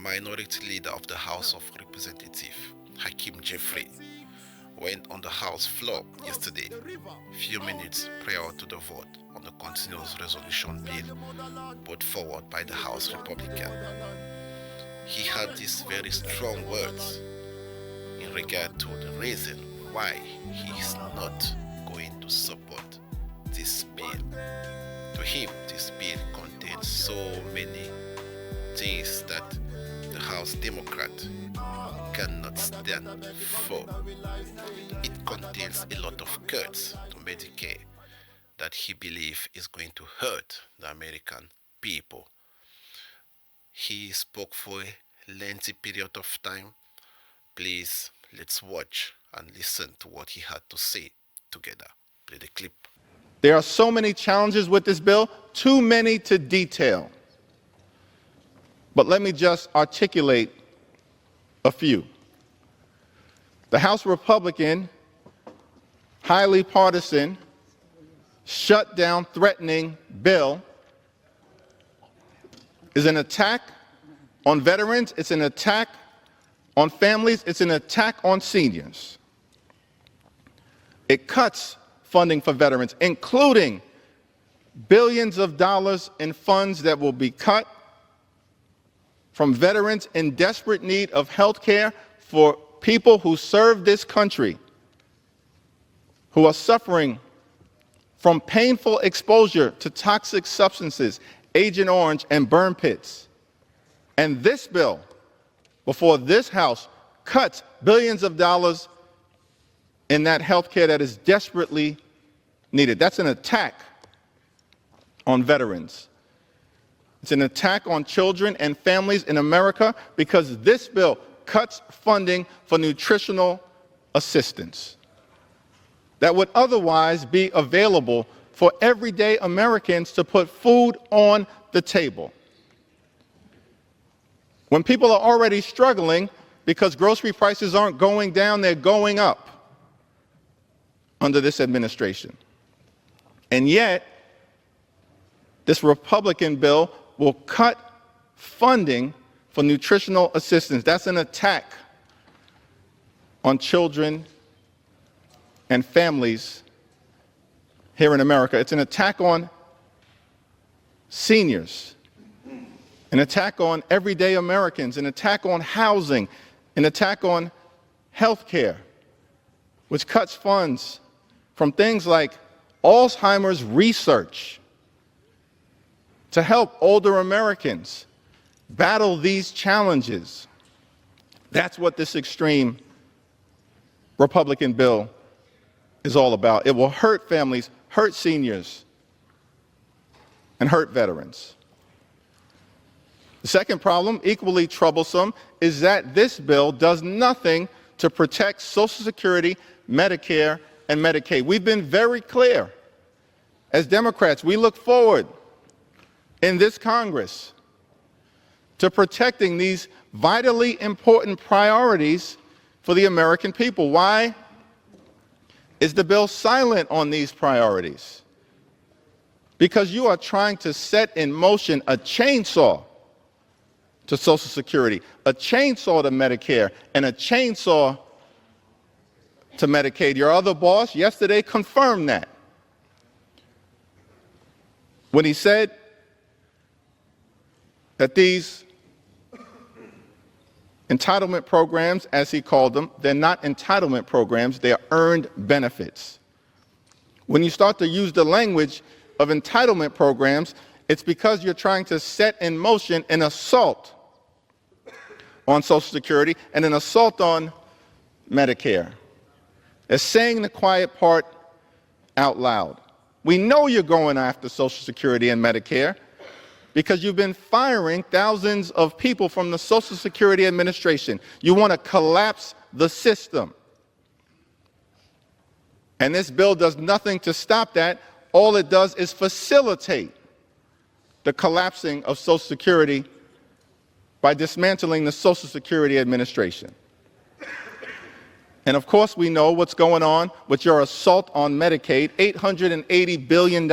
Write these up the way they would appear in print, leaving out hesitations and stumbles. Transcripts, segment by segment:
Minority Leader of the House of Representatives, Hakeem Jeffries, went on the House floor yesterday, few minutes prior to the vote on the continuous resolution bill put forward by the House Republican. He had these very strong words in regard to the reason why he is not going to support this bill. To him, this bill contains so many things that the House Democrat cannot stand for. It contains a lot of cuts to Medicare that he believes is going to hurt the American people. He spoke for a lengthy period of time. Please, let's watch and listen to what he had to say together. Play the clip. There are so many challenges with this bill, too many to detail. But let me just articulate a few. The House Republican, highly partisan, shutdown threatening bill is an attack on veterans, it's an attack on families, it's an attack on seniors. It cuts funding for veterans, including billions of dollars in funds that will be cut from veterans in desperate need of health care for people who serve this country, who are suffering from painful exposure to toxic substances, Agent Orange and burn pits. And this bill, before this House, cuts billions of dollars in that health care that is desperately needed. That's an attack on veterans. It's an attack on children and families in America because this bill cuts funding for nutritional assistance that would otherwise be available for everyday Americans to put food on the table. When people are already struggling because grocery prices aren't going down, they're going up under this administration. And yet, this Republican bill will cut funding for nutritional assistance. That's an attack on children and families here in America. It's an attack on seniors, an attack on everyday Americans, an attack on housing, an attack on health care, which cuts funds from things like Alzheimer's research to help older Americans battle these challenges. That's what this extreme Republican bill is all about. It will hurt families, hurt seniors, and hurt veterans. The second problem, equally troublesome, is that this bill does nothing to protect Social Security, Medicare, and Medicaid. We've been very clear. As Democrats, we look forward in this Congress to protecting these vitally important priorities for the American people. Why is the bill silent on these priorities? Because you are trying to set in motion a chainsaw to Social Security, a chainsaw to Medicare, and a chainsaw to Medicaid. Your other boss yesterday confirmed that when he said that these entitlement programs, as he called them, they're not entitlement programs, they are earned benefits. When you start to use the language of entitlement programs, it's because you're trying to set in motion an assault on Social Security and an assault on Medicare. It's saying the quiet part out loud. We know you're going after Social Security and Medicare because you've been firing thousands of people from the Social Security Administration. You want to collapse the system. And this bill does nothing to stop that. All it does is facilitate the collapsing of Social Security by dismantling the Social Security Administration. And of course, we know what's going on with your assault on Medicaid, $880 billion.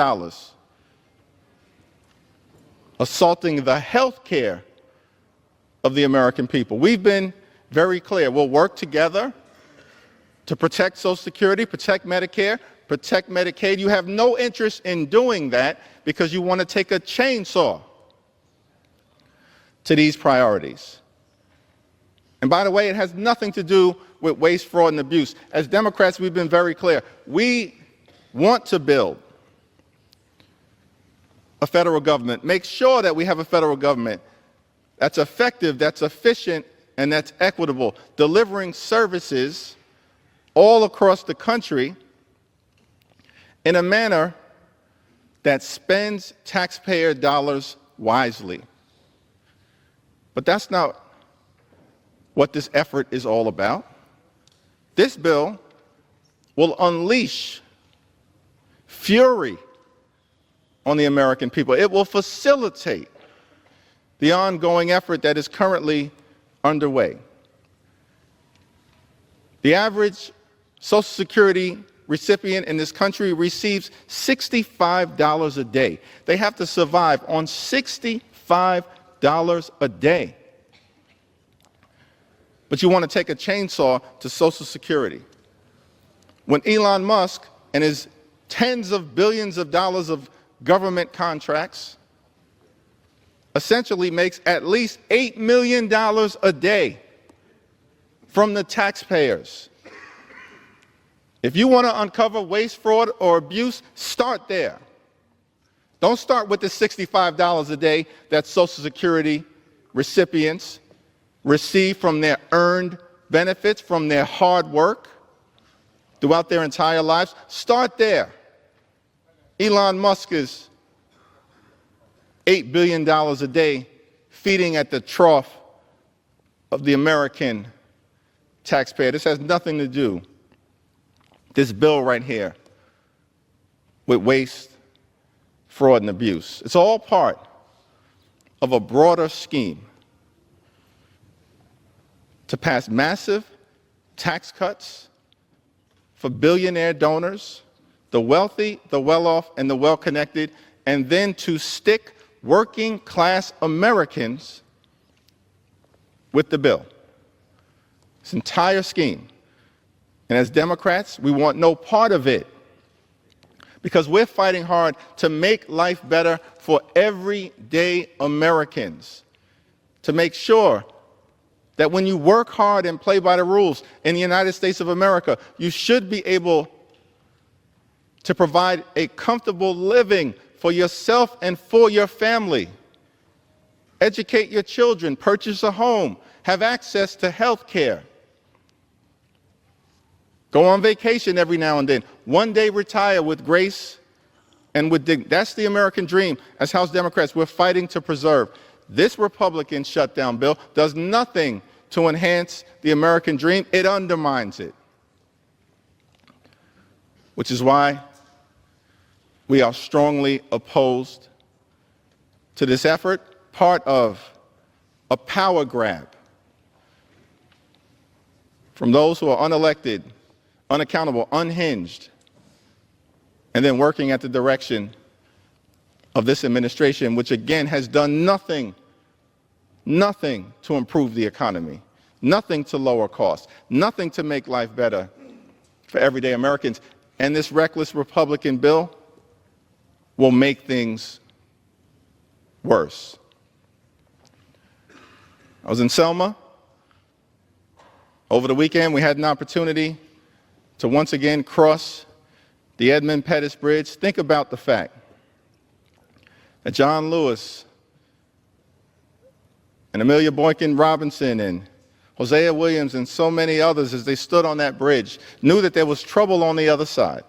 Assaulting the health care of the American people. We've been very clear. We'll work together to protect Social Security, protect Medicare, protect Medicaid. You have no interest in doing that because you want to take a chainsaw to these priorities. And by the way, it has nothing to do with waste, fraud, and abuse. As Democrats, we've been very clear. We want to build a federal government, make sure that we have a federal government that's effective, that's efficient, and that's equitable, delivering services all across the country in a manner that spends taxpayer dollars wisely. But that's not what this effort is all about. This bill will unleash fury on the American people. It will facilitate the ongoing effort that is currently underway. The average Social Security recipient in this country receives $65 a day. They have to survive on $65 a day. But you want to take a chainsaw to Social Security. When Elon Musk and his tens of billions of dollars of government contracts essentially makes at least $8 million a day from the taxpayers. If you want to uncover waste, fraud, or abuse, start there. Don't start with the $65 a day that Social Security recipients receive from their earned benefits, from their hard work throughout their entire lives. Start there. Elon Musk is $8 billion a day feeding at the trough of the American taxpayer. This has nothing to do, this bill right here, with waste, fraud, and abuse. It's all part of a broader scheme to pass massive tax cuts for billionaire donors, the wealthy, the well-off, and the well-connected, and then to stick working-class Americans with the bill. This entire scheme. And as Democrats, we want no part of it because we're fighting hard to make life better for everyday Americans, to make sure that when you work hard and play by the rules in the United States of America, you should be able to provide a comfortable living for yourself and for your family. Educate your children, purchase a home, have access to health care. Go on vacation every now and then. One day retire with grace and with dignity. That's the American dream. As House Democrats, we're fighting to preserve. This Republican shutdown bill does nothing to enhance the American dream. It undermines it. Which is why we are strongly opposed to this effort, part of a power grab from those who are unelected, unaccountable, unhinged, and then working at the direction of this administration, which again has done nothing to improve the economy, nothing to lower costs, nothing to make life better for everyday Americans. And this reckless Republican bill will make things worse. I was in Selma over the weekend. We had an opportunity to once again cross the Edmund Pettus Bridge. Think about the fact that John Lewis and Amelia Boykin Robinson and Hosea Williams and so many others, as they stood on that bridge, knew that there was trouble on the other side.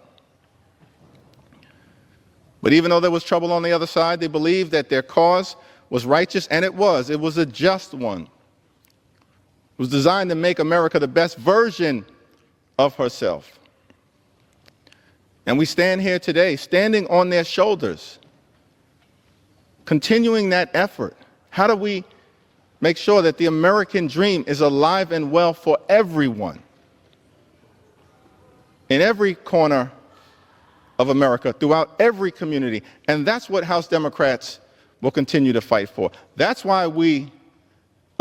But even though there was trouble on the other side, they believed that their cause was righteous, and it was. It was a just one. It was designed to make America the best version of herself. And we stand here today, standing on their shoulders, continuing that effort. How do we make sure that the American dream is alive and well for everyone, in every corner of America, throughout every community? And that's what House Democrats will continue to fight for. That's why we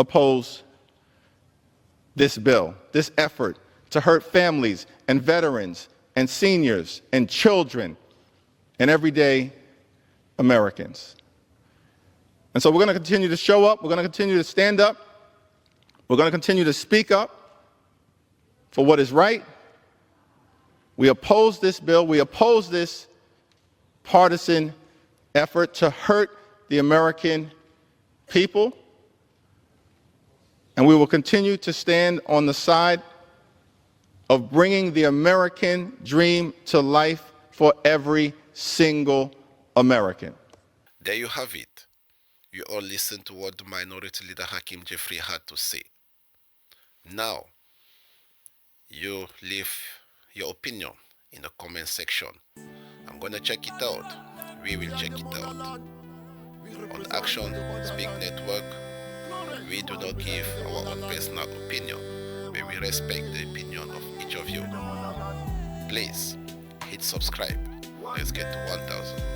oppose this bill, this effort to hurt families and veterans and seniors and children and everyday Americans. And so we're going to continue to show up. We're going to continue to stand up. We're going to continue to speak up for what is right. We oppose this bill. We oppose this partisan effort to hurt the American people. And we will continue to stand on the side of bringing the American dream to life for every single American. There you have it. You all listened to what the Minority Leader Hakeem Jeffries had to say. Now, you leave your opinion in the comment section. I'm going to check it out. We will check it out. On Action Speak Network, we do not give our own personal opinion, but we respect the opinion of each of you. Please hit subscribe. Let's get to 1,000.